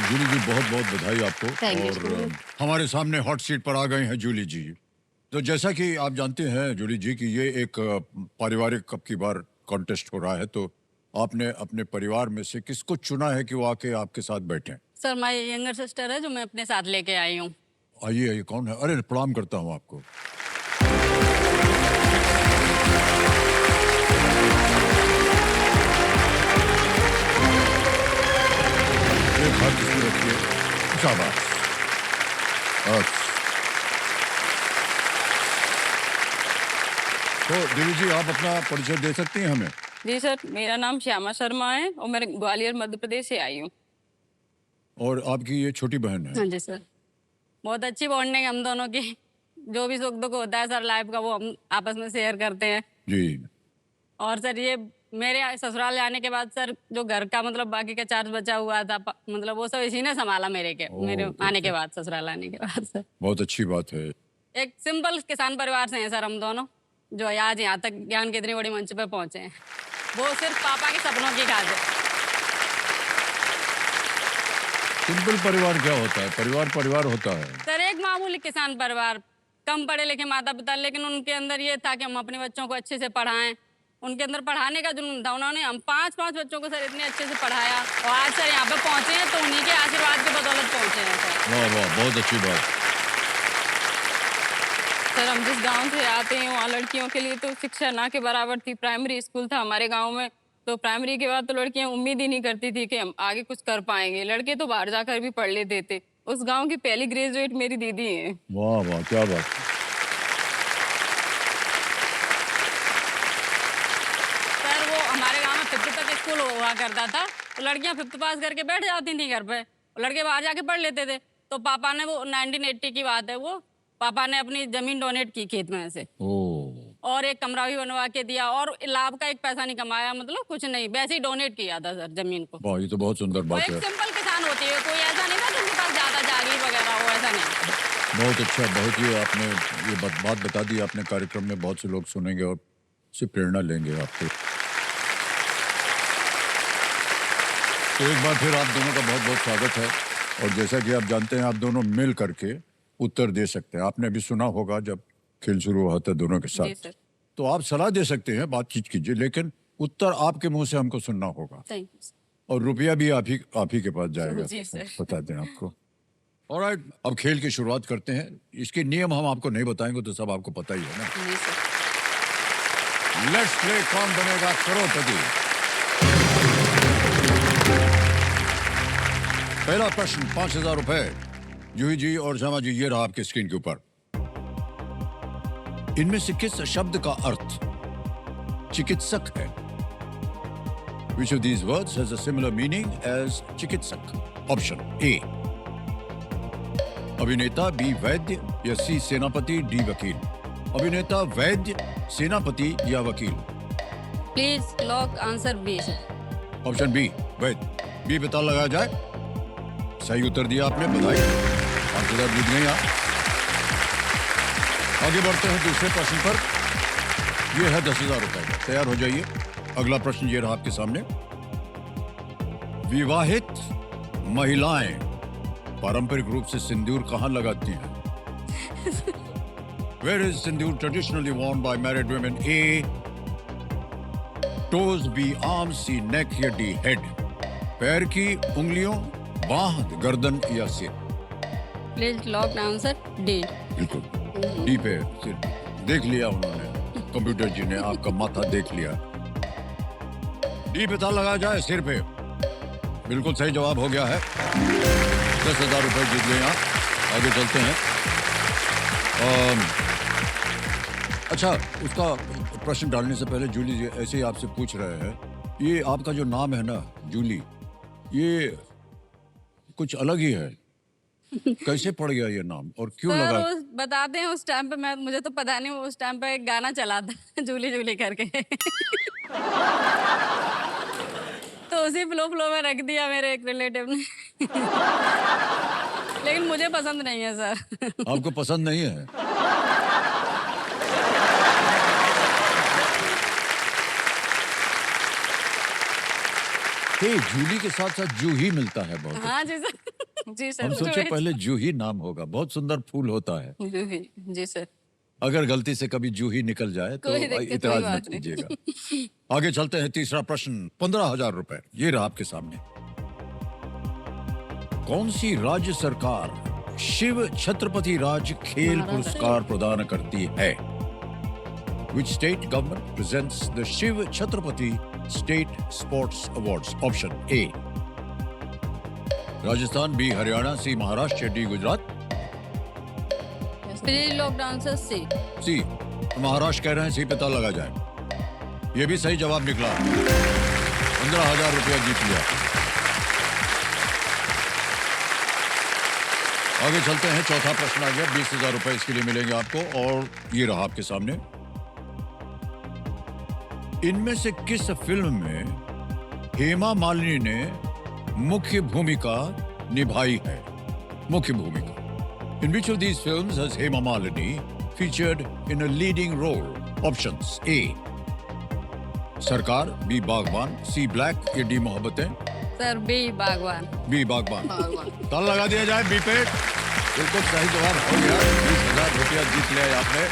जूली जी, बहुत बहुत बधाई आपको। थैंक और यू। हमारे सामने हॉट सीट पर आ गए हैं जूली जी। तो जैसा कि आप जानते हैं जूली जी कि ये एक पारिवारिक अब की बार कॉन्टेस्ट हो रहा है, तो आपने अपने परिवार में से किसको चुना है कि वो आके आपके साथ बैठें? सर माय यंगर सिस्टर है जो मैं अपने साथ लेके आई हूँ। आइए आइए, कौन है? अरे प्रणाम करता हूँ आपको। एक हाथ इसमें रखिए। शाबाश। अच्छा। तो जूली जी, आप अपना परिचय दे सकती हैं हमें? जी सर, मेरा नाम श्यामा शर्मा है और मैं ग्वालियर मध्य प्रदेश से आई हूँ। और आपकी ये छोटी बहन है? हाँ जी सर। बहुत अच्छी बॉन्डिंग है हम दोनों की। जो भी सुख दुख होता है सर लाइफ का वो हम आपस में शेयर करते हैं। जी। और सर ये मेरे ससुराल जाने के बाद सर जो घर का मतलब बाकी का चार्ज बचा हुआ था मतलब वो सब इसी ने संभाला मेरे आने के बाद, ससुराल आने के बाद सर। बहुत अच्छी बात है। एक सिंपल किसान परिवार से हैं सर हम दोनों, जो आज यहाँ तक ज्ञान की इतनी बड़ी मंच पे पहुंचे हैं। वो सिर्फ पापा के सपनों की खाद है। सिंपल परिवार क्या होता है? परिवार परिवार होता है। सर एक मामूली किसान परिवार, कम पढ़े लिखे माता पिता, लेकिन उनके अंदर ये था कि हम अपने बच्चों को अच्छे से पढ़ाएं। उनके अंदर पढ़ाने का जुनून था। उन्होंने हम पांच बच्चों को सर इतने अच्छे से पढ़ाया और आज सर यहाँ पे पहुंचे हैं तो उन्हीं के आशीर्वाद की बदौलत पहुंचे हैं सर। वाह वाह, बहुत अच्छी बात। सर हम जिस गांव से आते हैं वहाँ लड़कियों के लिए तो शिक्षा ना के बराबर थी। प्राइमरी स्कूल था हमारे गांव में, तो प्राइमरी के बाद तो लड़कियां उम्मीद ही नहीं करती थी कि हम आगे कुछ कर पाएंगे। लड़के तो बाहर जाकर भी पढ़ लेते थे। उस गांव की पहली ग्रेजुएट मेरी दीदी है। वाह वाह, क्या बात। सर वो हमारे गांव में 5th तक स्कूल हुआ करता था, तो लड़कियां 5th पास करके बैठ जाती थी घर पे, लड़के बाहर जाके पढ़ लेते थे। तो पापा ने, वो 1980 की बात है, वो पापा ने अपनी जमीन डोनेट की खेत में से, और एक कमरा भी बनवा के दिया और लाभ का एक पैसा नहीं कमाया, मतलब कुछ नहीं, वैसे ही डोनेट किया था सर जमीन को। वाह, ये तो बहुत सुंदर वो बात एक है। सिंपल किसान होती है, कोई ऐसा नहीं था जिनके पास ज्यादा जागीर वगैरह हो, ऐसा नहीं। बहुत अच्छा, बहुत ही आपने ये बात बता दी आपने कार्यक्रम में, बहुत से लोग सुनेंगे और उससे प्रेरणा लेंगे आपको। तो एक बार फिर आप दोनों का बहुत बहुत स्वागत है। और जैसा कि आप जानते हैं, आप दोनों मिल करके उत्तर दे सकते हैं। आपने भी सुना होगा जब खेल शुरू हुआ था दोनों के जी साथ। सर। तो आप सलाह दे सकते हैं, बातचीत कीजिए, लेकिन उत्तर आपके मुंह से हमको सुनना होगा। Thank you sir. और रुपया भी आप ही के पास जाएगा। जी सर। बता दें आपको। ऑलराइट, अब खेल की शुरुआत करते हैं। इसके नियम हम आपको नहीं बताएंगे, तो सब आपको पता ही है ना। जी सर। लेट्स प्ले कौन बनेगा करोड़पति। पहला प्रश्न 5,000 रुपए। जूही जी और श्यामा जी, ये रहा आपके स्क्रीन के ऊपर। इनमें से किस शब्द का अर्थ चिकित्सक है? Which of these words has a similar meaning as चिकित्सक? ऑप्शन ए अभिनेता, बी वैद्य, या सी सेनापति, डी वकील। अभिनेता, वैद्य, सेनापति या वकील? Please lock answer B sir. Option B वैद्य। बी पता लगाया जाए। सही उत्तर दिया आपने, बधाई, 5,000 जीत गए आप। आगे बढ़ते हैं दूसरे प्रश्न पर। यह है 10,000 रुपए का। तैयार हो जाइए। अगला प्रश्न ये रहा आपके सामने। विवाहित महिलाएं पारंपरिक रूप से सिंदूर कहां लगाती हैं? Where is sindoor traditionally worn by married women? A. Toes, B. Arms, C. Neck, या D. Head? पैर की उंगलियों, बाह, गर्दन या सिर? Please lock answer D. बिल्कुल, डी पे सिर। देख लिया उन्होंने, कंप्यूटर जी ने आपका माथा देख लिया। डी पता लगाया जाए, सिर पे। बिल्कुल सही जवाब हो गया है। 10,000 रुपए जीत गए आप। आगे चलते हैं। अच्छा, उसका प्रश्न डालने से पहले जूली जी ऐसे ही आपसे पूछ रहे हैं, ये आपका जो नाम है ना जूली, ये कुछ अलग ही है। कैसे पड़ गया ये नाम और क्यों सर लगा? बताते हैं, उस टाइम पे मुझे तो पता नहीं, उस टाइम पे एक गाना चला था जूली जूली करके तो उसी फ्लो में रख दिया मेरे एक रिलेटिव ने लेकिन मुझे पसंद नहीं है सर। आपको पसंद नहीं है? जूली के साथ साथ जू ही मिलता है बहुत। हाँ जी सर। जी सर हम सोचे जूही पहले जूही नाम होगा, बहुत सुंदर फूल होता है। जूही जी सर अगर गलती से कभी जूही निकल जाए तो कोई दिक्कत, इतराज कोई मत बात नहीं। कीजिएगा। आगे चलते हैं, तीसरा प्रश्न 15,000 रुपए ये रहा आपके सामने। कौन सी राज्य सरकार शिव छत्रपति राज्य खेल पुरस्कार प्रदान करती है? Which state government presents the Shiv Chhatrapati State Sports Awards? Option A, Rajasthan, B Haryana, C Maharashtra, D Gujarat. Please lockdown से सी सी महाराष्ट्र कह रहे हैं, सी पता लगा जाए। ये भी सही जवाब निकला, 15,000 रुपया जीत लिया। आगे चलते हैं, चौथा प्रश्न आ गया, 20,000 रुपए इसके लिए मिलेंगे आपको, और ये रहा आपके सामने। इनमें से किस फिल्म में हेमा मालिनी ने मुख्य भूमिका निभाई है? मुख्य भूमिका। In which of these films has Hema Malini featured in a leading role? Options: A, सरकार, B, बागबान, C, ब्लैक, या D, मोहब्बतें। सर बी बागवान B, बागबान। ताला लगा दिया जाए बी पे। बिल्कुल सही जवाब हो गया, 20,000 रुपया जीत लिया आपने।